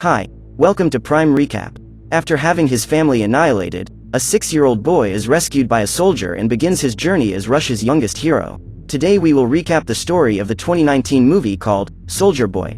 Hi, welcome to Prime Recap. After having his family annihilated, a 6-year-old boy is rescued by a soldier and begins his journey as Russia's youngest hero. Today we will recap the story of the 2019 movie called Soldier Boy.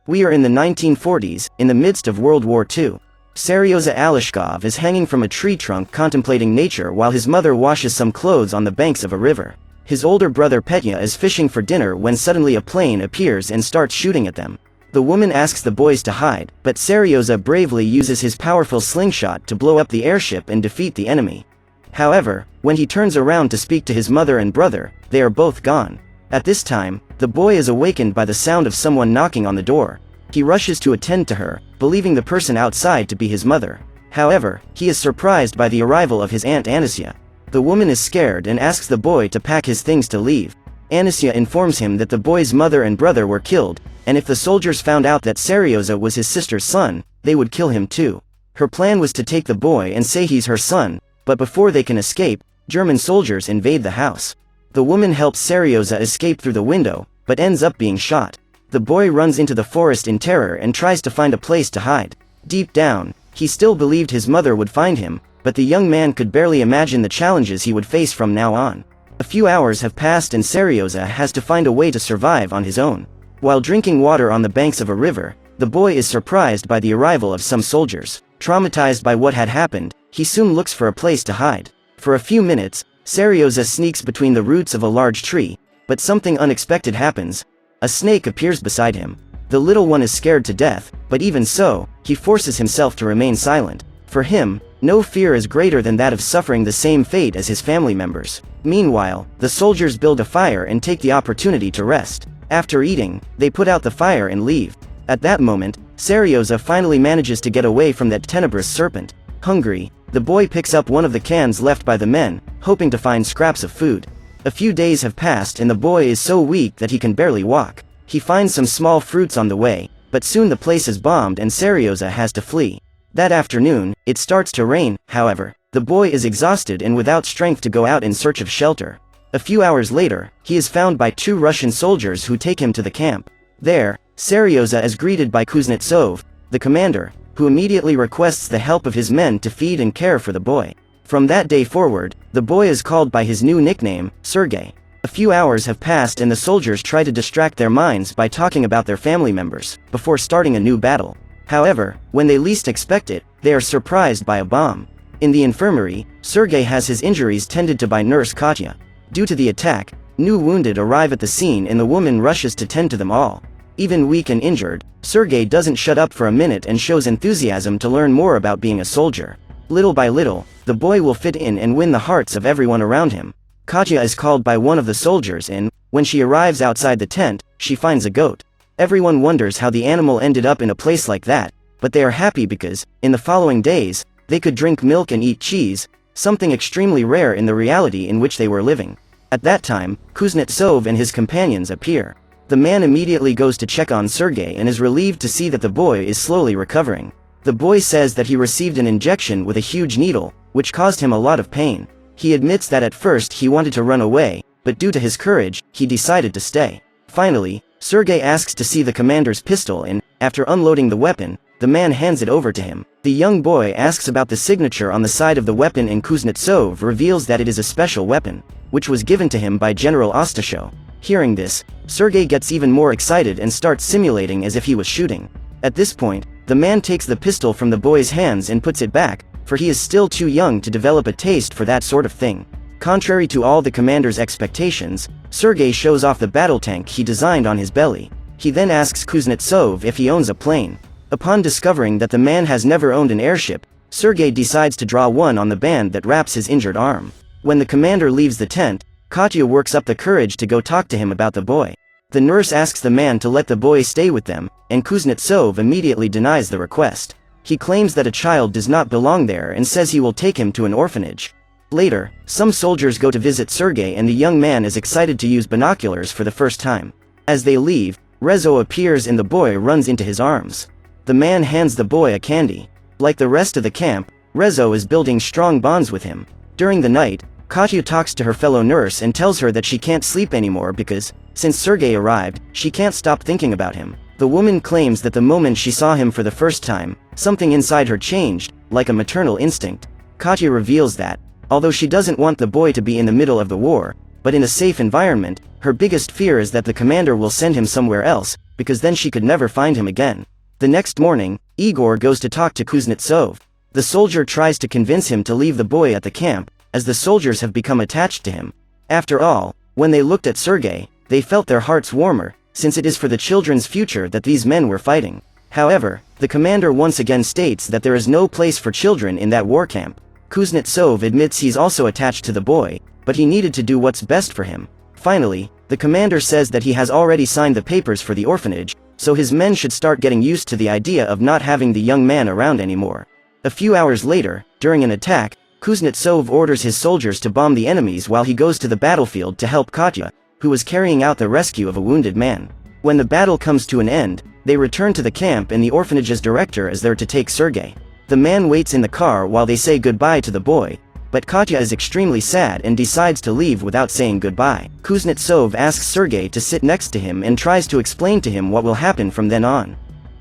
We are in the 1940s, in the midst of World War II. Sergei Aleshkov is hanging from a tree trunk contemplating nature while his mother washes some clothes on the banks of a river. His older brother Petya is fishing for dinner when suddenly a plane appears and starts shooting at them. The woman asks the boys to hide, but Sergei bravely uses his powerful slingshot to blow up the airship and defeat the enemy. However, when he turns around to speak to his mother and brother, they are both gone. At this time, the boy is awakened by the sound of someone knocking on the door. He rushes to attend to her, believing the person outside to be his mother. However, he is surprised by the arrival of his aunt Anastasia. The woman is scared and asks the boy to pack his things to leave. Anastasia informs him that the boy's mother and brother were killed, and if the soldiers found out that Sergei was his sister's son, they would kill him too. Her plan was to take the boy and say he's her son, but before they can escape, German soldiers invade the house. The woman helps Sergei escape through the window, but ends up being shot. The boy runs into the forest in terror and tries to find a place to hide. Deep down, he still believed his mother would find him, but the young man could barely imagine the challenges he would face from now on. A few hours have passed and Sergei has to find a way to survive on his own. While drinking water on the banks of a river, the boy is surprised by the arrival of some soldiers. Traumatized by what had happened, he soon looks for a place to hide. For a few minutes, Sergei sneaks between the roots of a large tree, but something unexpected happens. A snake appears beside him. The little one is scared to death, but even so, he forces himself to remain silent. For him, no fear is greater than that of suffering the same fate as his family members. Meanwhile, the soldiers build a fire and take the opportunity to rest. After eating, they put out the fire and leave. At that moment, Sergei finally manages to get away from that tenebrous serpent. Hungry, the boy picks up one of the cans left by the men, hoping to find scraps of food. A few days have passed and the boy is so weak that he can barely walk. He finds some small fruits on the way, but soon the place is bombed and Sergei has to flee. That afternoon, it starts to rain. However, the boy is exhausted and without strength to go out in search of shelter. A few hours later, he is found by 2 Russian soldiers who take him to the camp. There, Sergei is greeted by Kuznetsov, the commander, who immediately requests the help of his men to feed and care for the boy. From that day forward, the boy is called by his new nickname, Sergei. A few hours have passed and the soldiers try to distract their minds by talking about their family members, before starting a new battle. However, when they least expect it, they are surprised by a bomb. In the infirmary, Sergei has his injuries tended to by nurse Katya. Due to the attack, new wounded arrive at the scene and the woman rushes to tend to them all. Even weak and injured, Sergei doesn't shut up for a minute and shows enthusiasm to learn more about being a soldier. Little by little, the boy will fit in and win the hearts of everyone around him. Katya is called by one of the soldiers and, when she arrives outside the tent, she finds a goat. Everyone wonders how the animal ended up in a place like that, but they are happy because, in the following days, they could drink milk and eat cheese, something extremely rare in the reality in which they were living. At that time, Kuznetsov and his companions appear. The man immediately goes to check on Sergei and is relieved to see that the boy is slowly recovering. The boy says that he received an injection with a huge needle, which caused him a lot of pain. He admits that at first he wanted to run away, but due to his courage, he decided to stay. Finally, Sergei asks to see the commander's pistol and, after unloading the weapon, the man hands it over to him. The young boy asks about the signature on the side of the weapon and Kuznetsov reveals that it is a special weapon, which was given to him by General Ostashov. Hearing this, Sergei gets even more excited and starts simulating as if he was shooting. At this point, the man takes the pistol from the boy's hands and puts it back, for he is still too young to develop a taste for that sort of thing. Contrary to all the commander's expectations, Sergei shows off the battle tank he designed on his belly. He then asks Kuznetsov if he owns a plane. Upon discovering that the man has never owned an airship, Sergei decides to draw one on the band that wraps his injured arm. When the commander leaves the tent, Katya works up the courage to go talk to him about the boy. The nurse asks the man to let the boy stay with them, and Kuznetsov immediately denies the request. He claims that a child does not belong there and says he will take him to an orphanage. Later, some soldiers go to visit Sergei and the young man is excited to use binoculars for the first time. As they leave, Rezo appears and the boy runs into his arms. The man hands the boy a candy. Like the rest of the camp, Rezo is building strong bonds with him. During the night, Katya talks to her fellow nurse and tells her that she can't sleep anymore because, since Sergei arrived, she can't stop thinking about him. The woman claims that the moment she saw him for the first time, something inside her changed, like a maternal instinct. Katya reveals that, although she doesn't want the boy to be in the middle of the war, but in a safe environment, her biggest fear is that the commander will send him somewhere else, because then she could never find him again. The next morning, Igor goes to talk to Kuznetsov. The soldier tries to convince him to leave the boy at the camp, as the soldiers have become attached to him. After all, when they looked at Sergei, they felt their hearts warmer, since it is for the children's future that these men were fighting. However, the commander once again states that there is no place for children in that war camp. Kuznetsov admits he's also attached to the boy, but he needed to do what's best for him. Finally, the commander says that he has already signed the papers for the orphanage, so his men should start getting used to the idea of not having the young man around anymore. A few hours later, during an attack, Kuznetsov orders his soldiers to bomb the enemies while he goes to the battlefield to help Katya, who was carrying out the rescue of a wounded man. When the battle comes to an end, they return to the camp and the orphanage's director is there to take Sergei. The man waits in the car while they say goodbye to the boy, but Katya is extremely sad and decides to leave without saying goodbye. Kuznetsov asks Sergei to sit next to him and tries to explain to him what will happen from then on.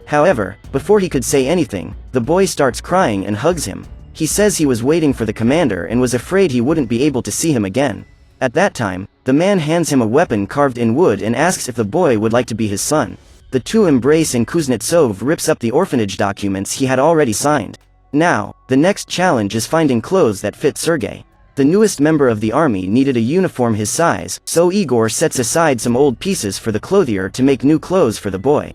However, before he could say anything, the boy starts crying and hugs him. He says he was waiting for the commander and was afraid he wouldn't be able to see him again. At that time, the man hands him a weapon carved in wood and asks if the boy would like to be his son. The two embrace and Kuznetsov rips up the orphanage documents he had already signed. Now, the next challenge is finding clothes that fit Sergei. The newest member of the army needed a uniform his size, so Igor sets aside some old pieces for the clothier to make new clothes for the boy.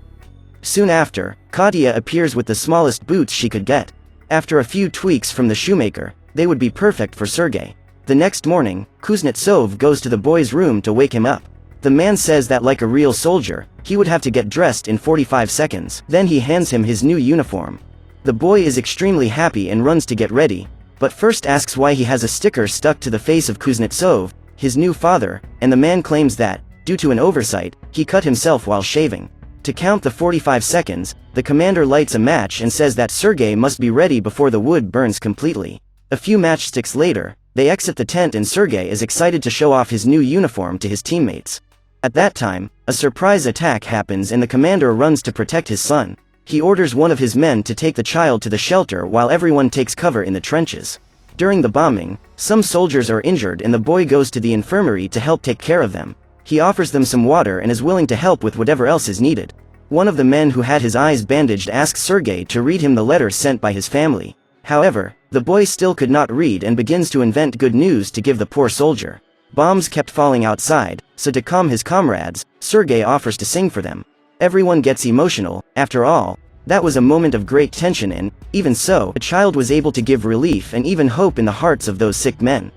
Soon after, Katya appears with the smallest boots she could get. After a few tweaks from the shoemaker, they would be perfect for Sergei. The next morning, Kuznetsov goes to the boy's room to wake him up. The man says that like a real soldier, he would have to get dressed in 45 seconds. Then he hands him his new uniform. The boy is extremely happy and runs to get ready, but first asks why he has a sticker stuck to the face of Kuznetsov, his new father, and the man claims that, due to an oversight, he cut himself while shaving. To count the 45 seconds, the commander lights a match and says that Sergei must be ready before the wood burns completely. A few matchsticks later, they exit the tent and Sergei is excited to show off his new uniform to his teammates. At that time, a surprise attack happens and the commander runs to protect his son. He orders one of his men to take the child to the shelter while everyone takes cover in the trenches. During the bombing, some soldiers are injured and the boy goes to the infirmary to help take care of them. He offers them some water and is willing to help with whatever else is needed. One of the men who had his eyes bandaged asks Sergei to read him the letter sent by his family. However, the boy still could not read and begins to invent good news to give the poor soldier. Bombs kept falling outside, so to calm his comrades, Sergei offers to sing for them. Everyone gets emotional. After all, that was a moment of great tension and, even so, a child was able to give relief and even hope in the hearts of those sick men.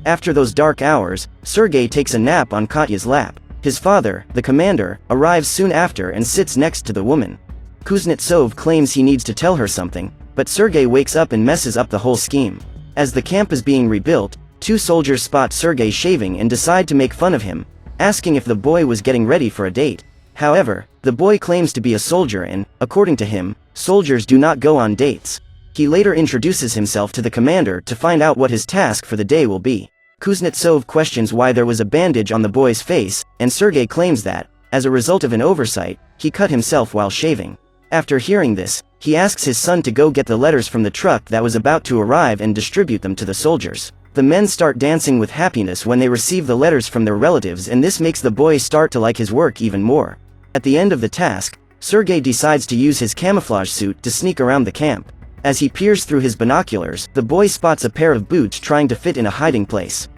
After those dark hours, Sergei takes a nap on Katya's lap. His father, the commander, arrives soon after and sits next to the woman. Kuznetsov claims he needs to tell her something, but Sergei wakes up and messes up the whole scheme. As the camp is being rebuilt, two soldiers spot Sergei shaving and decide to make fun of him, asking if the boy was getting ready for a date. However, the boy claims to be a soldier and, according to him, soldiers do not go on dates. He later introduces himself to the commander to find out what his task for the day will be. Kuznetsov questions why there was a bandage on the boy's face, and Sergei claims that, as a result of an oversight, he cut himself while shaving. After hearing this, he asks his son to go get the letters from the truck that was about to arrive and distribute them to the soldiers. The men start dancing with happiness when they receive the letters from their relatives, and this makes the boy start to like his work even more. At the end of the task, Sergei decides to use his camouflage suit to sneak around the camp. As he peers through his binoculars, the boy spots a pair of boots trying to fit in a hiding place.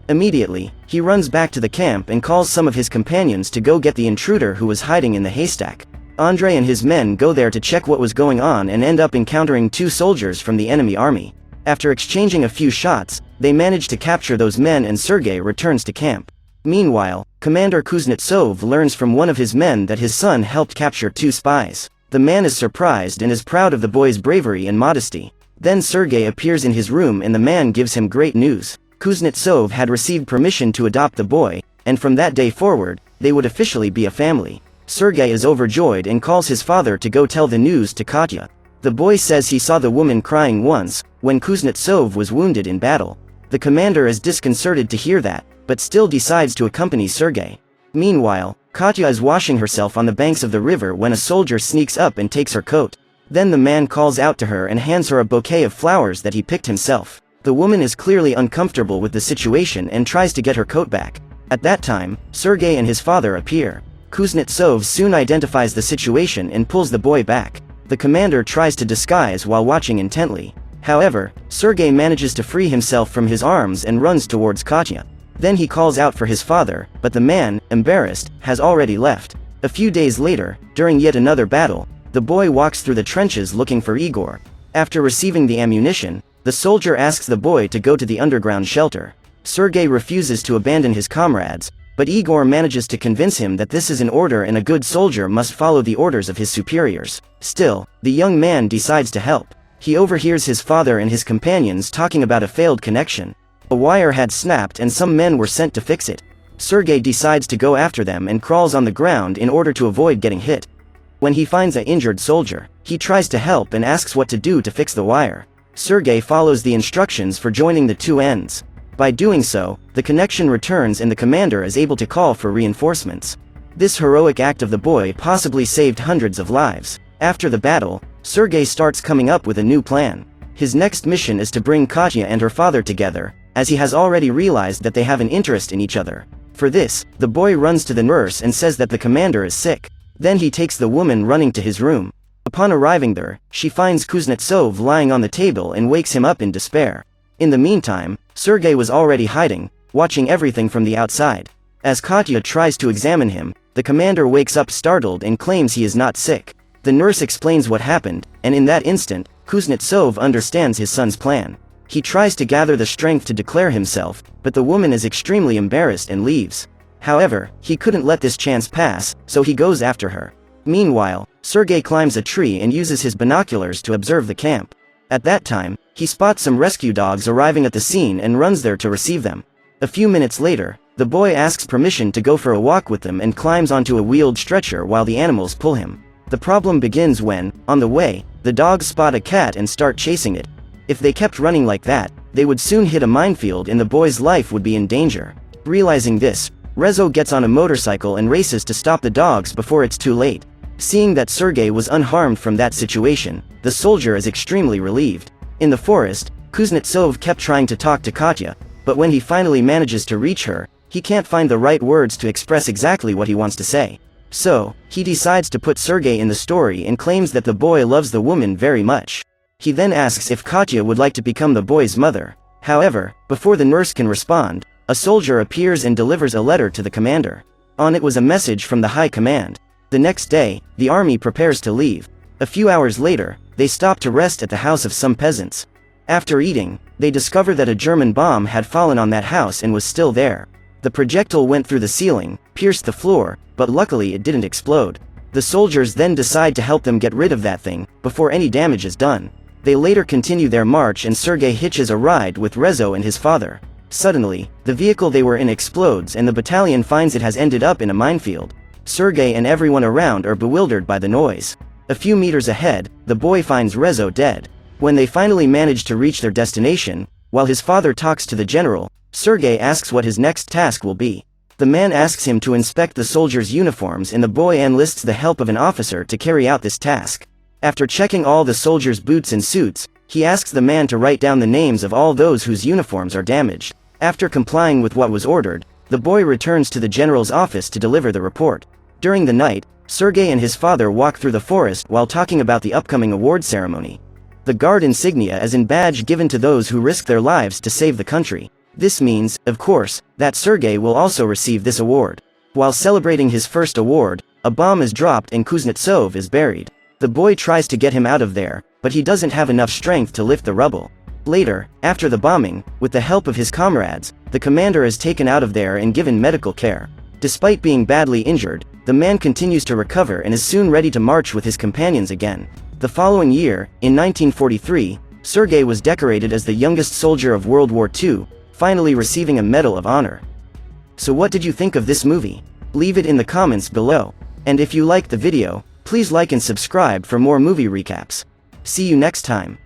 Immediately, he runs back to the camp and calls some of his companions to go get the intruder who was hiding in the haystack. Andrei and his men go there to check what was going on and end up encountering two soldiers from the enemy army. After exchanging a few shots, they manage to capture those men and Sergei returns to camp. Meanwhile, Commander Kuznetsov learns from one of his men that his son helped capture two spies. The man is surprised and is proud of the boy's bravery and modesty. Then Sergei appears in his room and the man gives him great news. Kuznetsov had received permission to adopt the boy, and from that day forward, they would officially be a family. Sergei is overjoyed and calls his father to go tell the news to Katya. The boy says he saw the woman crying once, when Kuznetsov was wounded in battle. The commander is disconcerted to hear that, but still decides to accompany Sergei. Meanwhile, Katya is washing herself on the banks of the river when a soldier sneaks up and takes her coat. Then the man calls out to her and hands her a bouquet of flowers that he picked himself. The woman is clearly uncomfortable with the situation and tries to get her coat back. At that time, Sergei and his father appear. Kuznetsov soon identifies the situation and pulls the boy back. The commander tries to disguise while watching intently. However, Sergei manages to free himself from his arms and runs towards Katya. Then he calls out for his father, but the man, embarrassed, has already left. A few days later, during yet another battle, the boy walks through the trenches looking for Igor. After receiving the ammunition, the soldier asks the boy to go to the underground shelter. Sergei refuses to abandon his comrades, but Igor manages to convince him that this is an order and a good soldier must follow the orders of his superiors. Still, the young man decides to help. He overhears his father and his companions talking about a failed connection. A wire had snapped and some men were sent to fix it. Sergei decides to go after them and crawls on the ground in order to avoid getting hit. When he finds an injured soldier, he tries to help and asks what to do to fix the wire. Sergei follows the instructions for joining the two ends. By doing so, the connection returns and the commander is able to call for reinforcements. This heroic act of the boy possibly saved hundreds of lives. After the battle, Sergei starts coming up with a new plan. His next mission is to bring Katya and her father together, as he has already realized that they have an interest in each other. For this, the boy runs to the nurse and says that the commander is sick. Then he takes the woman running to his room. Upon arriving there, she finds Kuznetsov lying on the table and wakes him up in despair. In the meantime, Sergei was already hiding, watching everything from the outside. As Katya tries to examine him, the commander wakes up startled and claims he is not sick. The nurse explains what happened, and in that instant, Kuznetsov understands his son's plan. He tries to gather the strength to declare himself, but the woman is extremely embarrassed and leaves. However, he couldn't let this chance pass, so he goes after her. Meanwhile, Sergei climbs a tree and uses his binoculars to observe the camp. At that time, he spots some rescue dogs arriving at the scene and runs there to receive them. A few minutes later, the boy asks permission to go for a walk with them and climbs onto a wheeled stretcher while the animals pull him. The problem begins when, on the way, the dogs spot a cat and start chasing it. If they kept running like that, they would soon hit a minefield and the boy's life would be in danger. Realizing this, Rezo gets on a motorcycle and races to stop the dogs before it's too late. Seeing that Sergei was unharmed from that situation, the soldier is extremely relieved. In the forest, Kuznetsov kept trying to talk to Katya, but when he finally manages to reach her, he can't find the right words to express exactly what he wants to say. So, he decides to put Sergei in the story and claims that the boy loves the woman very much. He then asks if Katya would like to become the boy's mother. However, before the nurse can respond, a soldier appears and delivers a letter to the commander. On it was a message from the high command. The next day, the army prepares to leave. A few hours later, they stop to rest at the house of some peasants. After eating, they discover that a German bomb had fallen on that house and was still there. The projectile went through the ceiling, pierced the floor, but luckily it didn't explode. The soldiers then decide to help them get rid of that thing, before any damage is done. They later continue their march and Sergei hitches a ride with Rezo and his father. Suddenly, the vehicle they were in explodes and the battalion finds it has ended up in a minefield. Sergei and everyone around are bewildered by the noise. A few meters ahead, the boy finds Rezo dead. When they finally manage to reach their destination, while his father talks to the general, Sergei asks what his next task will be. The man asks him to inspect the soldiers' uniforms and the boy enlists the help of an officer to carry out this task. After checking all the soldiers' boots and suits, he asks the man to write down the names of all those whose uniforms are damaged. After complying with what was ordered, the boy returns to the general's office to deliver the report. During the night, Sergei and his father walk through the forest while talking about the upcoming award ceremony. The guard insignia is a badge given to those who risk their lives to save the country. This means, of course, that Sergei will also receive this award. While celebrating his first award, a bomb is dropped and Kuznetsov is buried. The boy tries to get him out of there, but he doesn't have enough strength to lift the rubble. Later, after the bombing, with the help of his comrades, the commander is taken out of there and given medical care. Despite being badly injured, the man continues to recover and is soon ready to march with his companions again. The following year, in 1943, Sergei was decorated as the youngest soldier of World War II, finally receiving a Medal of Honor. So what did you think of this movie? Leave it in the comments below. And if you liked the video, please like and subscribe for more movie recaps. See you next time.